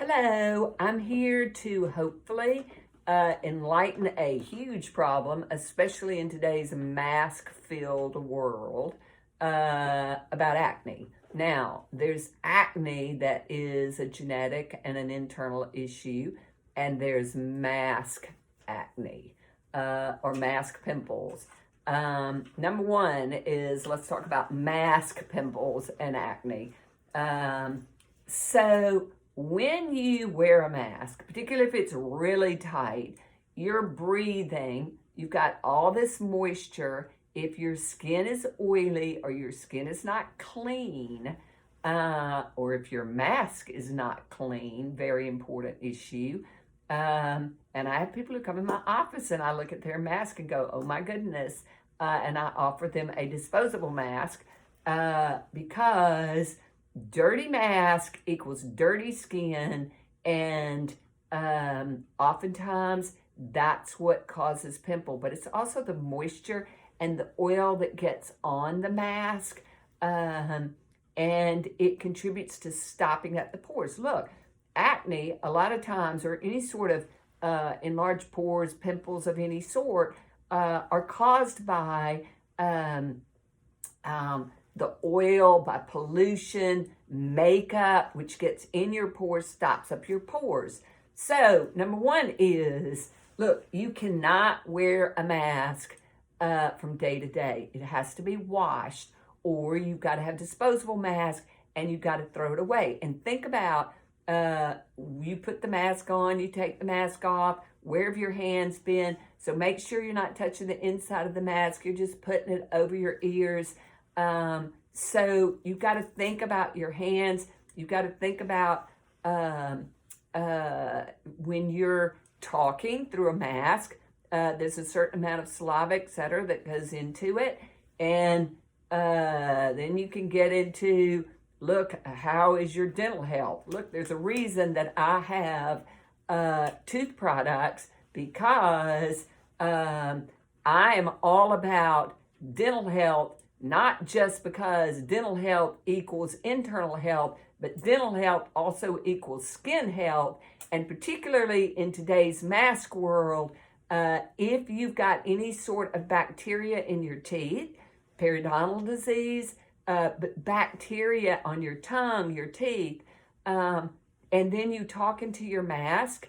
Hello, I'm here to hopefully enlighten a huge problem, especially in today's mask-filled world, about acne. Now, there's acne that is a genetic and an internal issue, and there's mask acne or mask pimples. Number one is let's talk about mask pimples and acne. So when you wear a mask, particularly if it's really tight, you're breathing, you've got all this moisture. If your skin is oily or your skin is not clean, or if your mask is not clean, very important issue. And I have people who come in my office and I look at their mask and go, oh my goodness. And I offer them a disposable mask because dirty mask equals dirty skin, and oftentimes that's what causes pimple. But it's also the moisture and the oil that gets on the mask, and it contributes to stopping at the pores. Look, acne a lot of times, or any sort of enlarged pores, pimples of any sort, are caused by the oil, by pollution, makeup, which gets in your pores, stops up your pores. So, number one is, look, you cannot wear a mask from day to day. It has to be washed, or you've got to have disposable mask and you've got to throw it away. And think about, you put the mask on, you take the mask off, where have your hands been? So make sure you're not touching the inside of the mask, you're just putting it over your ears. So you've got to think about your hands. You've got to think about when you're talking through a mask, there's a certain amount of saliva, etc., that goes into it. And then you can get into, look, how is your dental health? Look, there's a reason that I have tooth products, because I am all about dental health. Not just because dental health equals internal health, but dental health also equals skin health. And particularly in today's mask world, if you've got any sort of bacteria in your teeth, periodontal disease, but bacteria on your tongue, your teeth, and then you talk into your mask,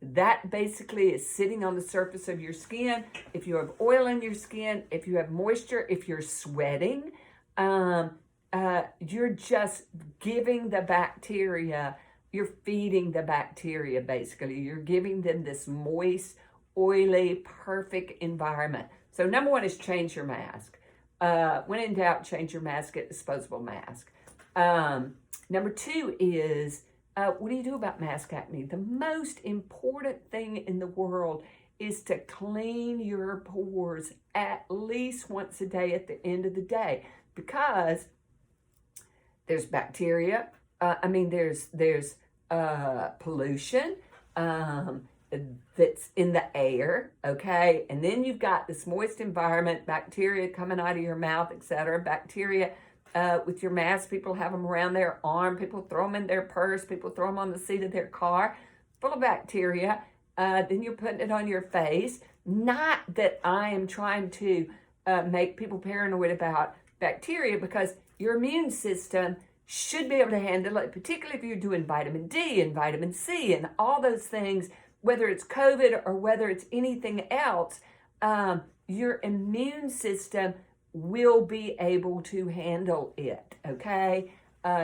that basically is sitting on the surface of your skin. If you have oil in your skin, if you have moisture, if you're sweating, you're just giving the bacteria, you're feeding the bacteria basically. You're giving them this moist, oily, perfect environment. So number one is change your mask. When in doubt, change your mask, get disposable mask. Number two is, what do you do about mask acne? The most important thing in the world is to clean your pores at least once a day at the end of the day, because there's bacteria. There's pollution that's in the air, okay? And then you've got this moist environment, bacteria coming out of your mouth, etc. Bacteria with your mask, people have them around their arm, people throw them in their purse, people throw them on the seat of their car, full of bacteria. Then you're putting it on your face. Not that I am trying to make people paranoid about bacteria, because your immune system should be able to handle it, particularly if you're doing vitamin D and vitamin C and all those things, whether it's COVID or whether it's anything else. Your immune system will be able to handle it, okay?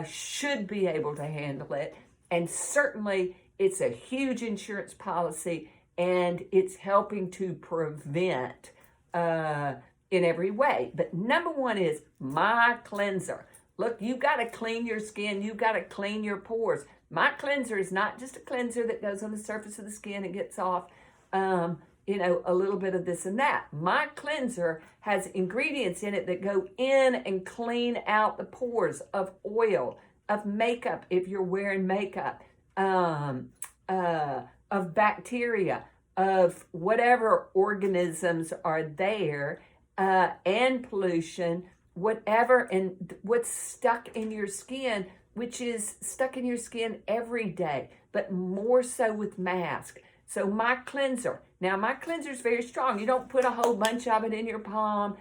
Should be able to handle it. And certainly it's a huge insurance policy, and it's helping to prevent in every way. But number one is my cleanser. Look, you've got to clean your skin. You've got to clean your pores. My cleanser is not just a cleanser that goes on the surface of the skin and gets off a little bit of this and that. My cleanser has ingredients in it that go in and clean out the pores of oil, of makeup if you're wearing makeup, of bacteria, of whatever organisms are there, and pollution, whatever, and what's stuck in your skin which is stuck in your skin every day, but more so with mask. So my cleanser, now my cleanser is very strong. You don't put a whole bunch of it in your palm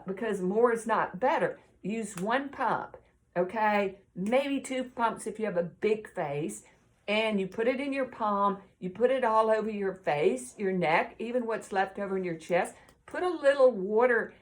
because more is not better. Use one pump, okay? Maybe two pumps if you have a big face, and you put it in your palm. You put it all over your face, your neck, even what's left over in your chest. Put a little water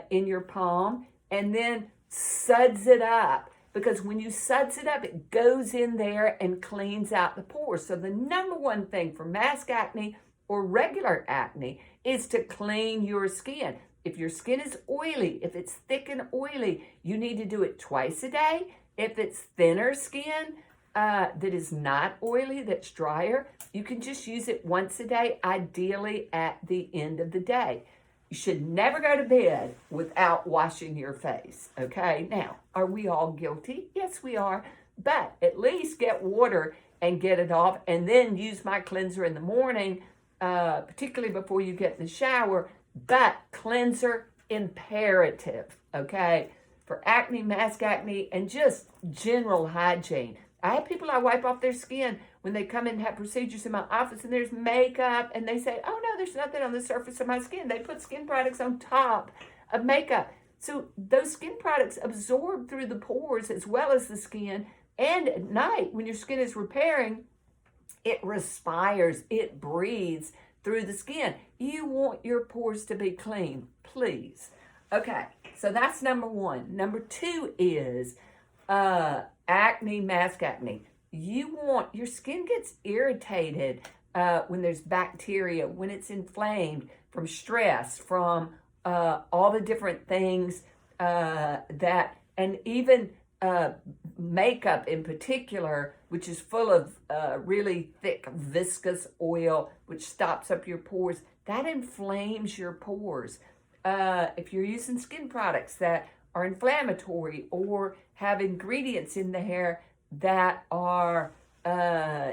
in your palm and then suds it up, because when you suds it up, it goes in there and cleans out the pores. So the number one thing for mask acne or regular acne is to clean your skin. If your skin is oily, if it's thick and oily, you need to do it twice a day. If it's thinner skin that is not oily, that's drier, you can just use it once a day, ideally at the end of the day. You should never go to bed without washing your face, okay? Now, are we all guilty? Yes, we are. But at least get water and get it off, and then use my cleanser in the morning, particularly before you get in the shower. But cleanser imperative, okay? For acne, mask acne, and just general hygiene. I have people I wipe off their skin when they come in and have procedures in my office, and there's makeup, and they say, oh no, there's nothing on the surface of my skin. They put skin products on top of makeup. So those skin products absorb through the pores as well as the skin, and at night when your skin is repairing, it respires, it breathes through the skin. You want your pores to be clean, please. Okay, so that's number one. Number two is acne, mask acne. Your skin gets irritated when there's bacteria, when it's inflamed from stress, from all the different things and even makeup in particular, which is full of really thick viscous oil, which stops up your pores, that inflames your pores. If you're using skin products that are inflammatory or have ingredients in the hair that are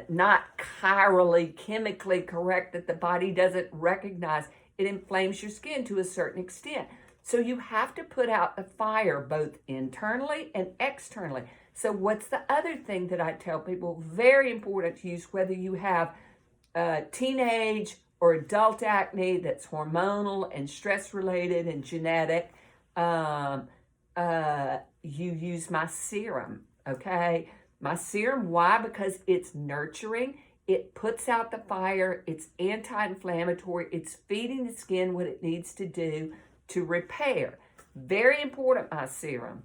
not chirally, chemically correct, that the body doesn't recognize, it inflames your skin to a certain extent. So you have to put out the fire both internally and externally. So what's the other thing that I tell people? Very important to use, whether you have teenage or adult acne that's hormonal and stress related and genetic. You use my serum, okay? My serum, why? Because it's nurturing, it puts out the fire, it's anti-inflammatory, it's feeding the skin what it needs to do to repair. Very important, my serum.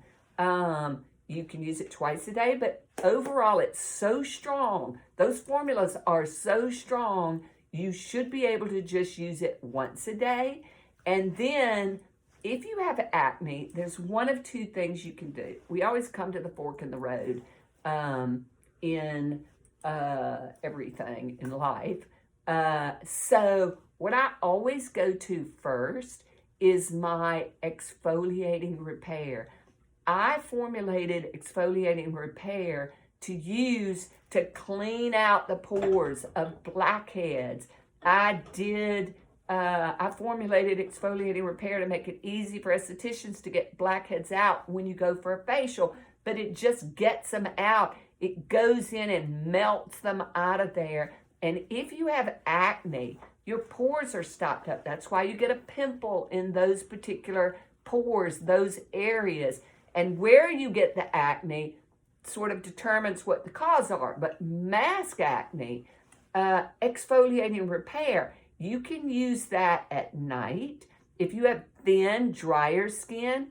You can use it twice a day, but overall it's so strong. Those formulas are so strong, you should be able to just use it once a day. And then if you have acne, there's one of two things you can do. We always come to the fork in the road in everything in life. So what I always go to first is my exfoliating repair. I formulated exfoliating repair to use to clean out the pores of blackheads. I formulated exfoliating repair to make it easy for estheticians to get blackheads out when you go for a facial, but it just gets them out. It goes in and melts them out of there. And if you have acne, your pores are stopped up. That's why you get a pimple in those particular pores, those areas. And where you get the acne sort of determines what the cause are. But mask acne, exfoliating repair, you can use that at night. If you have thin, drier skin,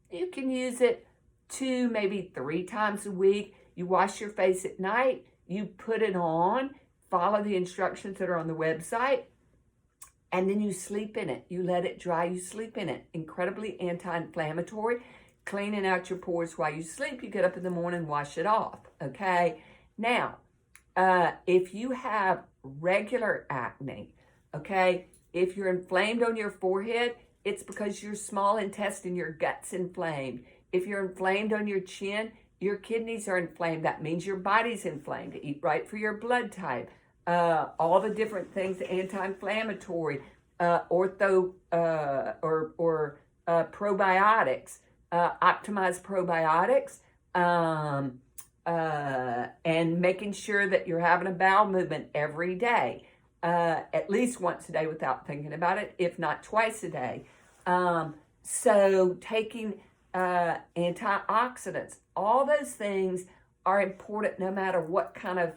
you can use it 2, maybe 3 times a week. You wash your face at night, you put it on, follow the instructions that are on the website, and then you sleep in it. You let it dry, you sleep in it. Incredibly anti-inflammatory, cleaning out your pores while you sleep. You get up in the morning, wash it off, okay? Now, if you have regular acne, okay, if you're inflamed on your forehead, it's because your small intestine, your gut's inflamed. If you're inflamed on your chin, your kidneys are inflamed. That means your body's inflamed. Eat right for your blood type. All the different things, anti-inflammatory, probiotics, optimized probiotics, and making sure that you're having a bowel movement every day, at least once a day without thinking about it, if not twice a day. So taking antioxidants, all those things are important no matter what kind of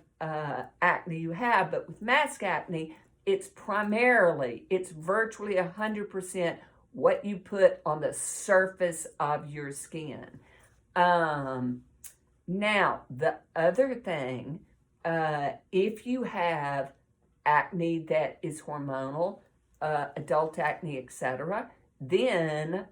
acne you have. But with mask acne, it's virtually 100% what you put on the surface of your skin. Now, the other thing, if you have acne that is hormonal, adult acne, etc., then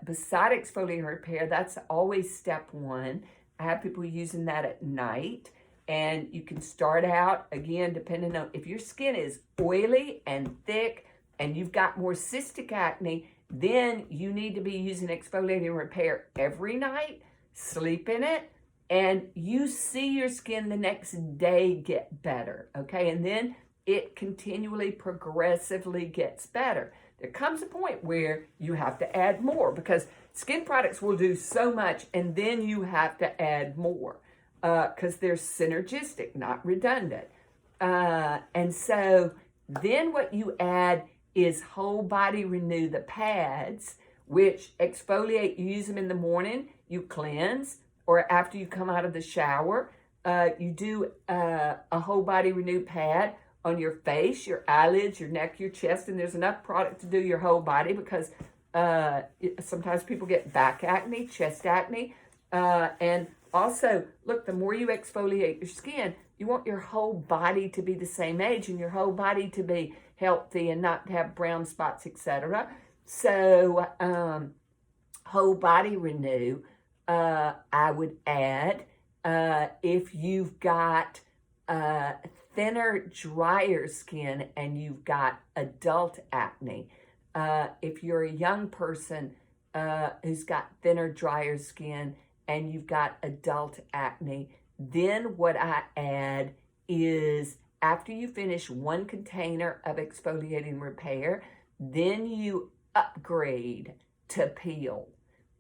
beside exfoliating repair, that's always step one. I have people using that at night, and you can start out, again, depending on if your skin is oily and thick and you've got more cystic acne, then you need to be using exfoliating repair every night, sleep in it, and you see your skin the next day get better, okay? And then it continually, progressively gets better. There comes a point where you have to add more because skin products will do so much, and then you have to add more because they're synergistic, not redundant. And so then what you add is Whole Body Renew, the pads, which exfoliate. You use them in the morning, you cleanse, or after you come out of the shower, you do a Whole Body Renew pad on your face, your eyelids, your neck, your chest, and there's enough product to do your whole body because sometimes people get back acne, chest acne, and also, look, the more you exfoliate your skin, you want your whole body to be the same age and your whole body to be healthy and not have brown spots, etc. So, Whole Body Renew, I would add, if you've got thinner, drier skin and you've got adult acne. If you're a young person who's got thinner, drier skin and you've got adult acne, then what I add is after you finish one container of exfoliating repair, then you upgrade to peel.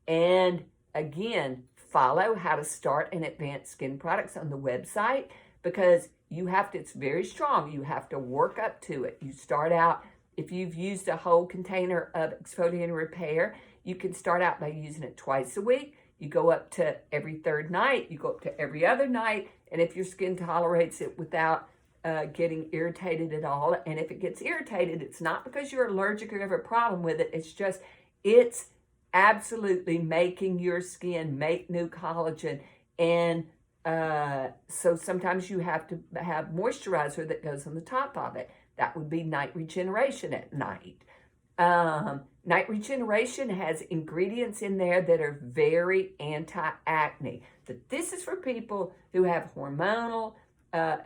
And again, follow how to start and advanced skin products on the website because you have to, it's very strong. You have to work up to it. You start out, if you've used a whole container of exfoliating repair, you can start out by using it twice a week. You go up to every third night, you go up to every other night, and if your skin tolerates it without getting irritated at all, and if it gets irritated, it's not because you're allergic or have a problem with it, it's absolutely making your skin make new collagen, and so sometimes you have to have moisturizer that goes on the top of it. That would be night regeneration at night. Night regeneration has ingredients in there that are very anti-acne. But this is for people who have hormonal,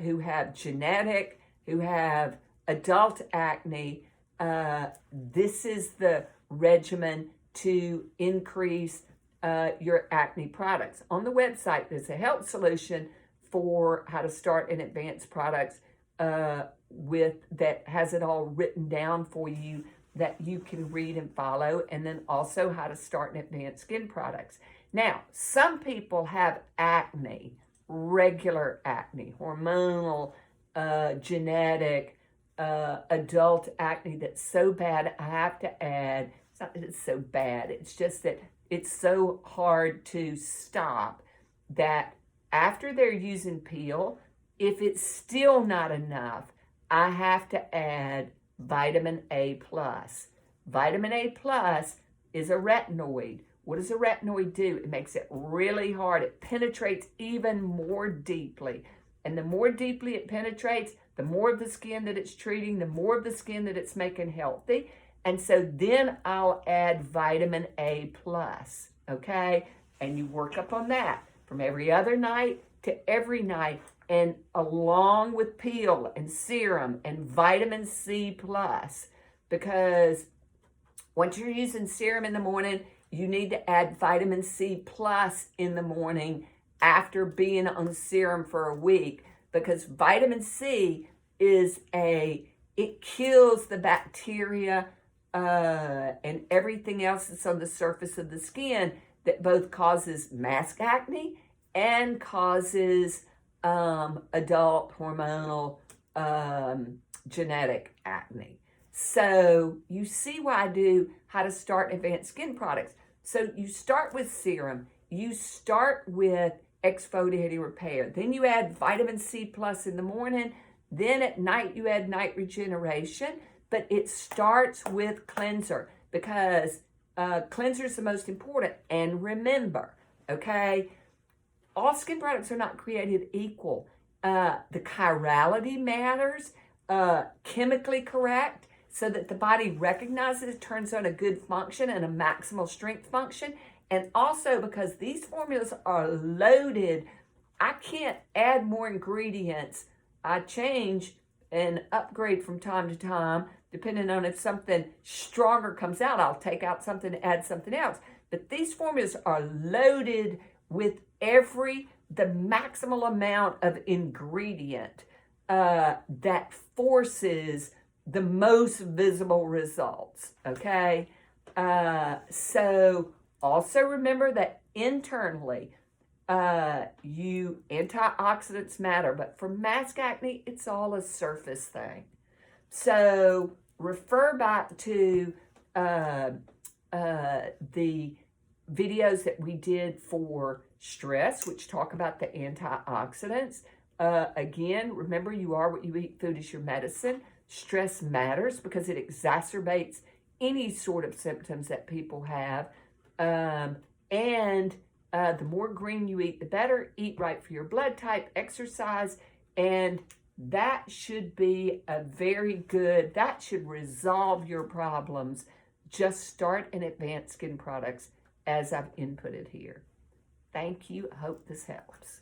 who have genetic, who have adult acne. This is the regimen to increase your acne products. On the website, there's a health solution for how to start and advance products that has it all written down for you that you can read and follow, and then also how to start and advance skin products. Now, some people have acne, regular acne, hormonal, genetic, adult acne that's so bad, I have to add, it's not that it's so bad, it's just that it's so hard to stop that after they're using peel, if it's still not enough, I have to add vitamin A+. Vitamin A+ is a retinoid. What does a retinoid do? It makes it really hard. It penetrates even more deeply. And the more deeply it penetrates, the more of the skin that it's treating, the more of the skin that it's making healthy. And so then I'll add vitamin A+, okay? And you work up on that from every other night to every night, and along with peel and serum and vitamin C+, because once you're using serum in the morning, you need to add vitamin C+ in the morning after being on serum for a week, because vitamin C it kills the bacteria and everything else that's on the surface of the skin that both causes mask acne and causes adult hormonal genetic acne. So you see why I do how to start advanced skin products. So you start with serum, you start with exfoliating repair, then you add vitamin C plus in the morning, then at night you add night regeneration, but it starts with cleanser because cleanser is the most important. And remember, okay, all skin products are not created equal. The chirality matters, chemically correct, so that the body recognizes, turns on a good function and a maximal strength function. And also because these formulas are loaded, I can't add more ingredients. I change and upgrade from time to time, depending on if something stronger comes out. I'll take out something and add something else. But these formulas are loaded with the maximal amount of ingredient that forces the most visible results, okay? So also remember that internally, antioxidants matter, but for mask acne, it's all a surface thing. So refer back to the videos that we did for stress, which talk about the antioxidants. Again, remember, you are what you eat. Food is your medicine. Stress matters because it exacerbates any sort of symptoms that people have. And the more green you eat, the better. Eat right for your blood type, exercise, and that should be that should resolve your problems. Just start an advanced skin products as I've inputted here. Thank you. I hope this helps.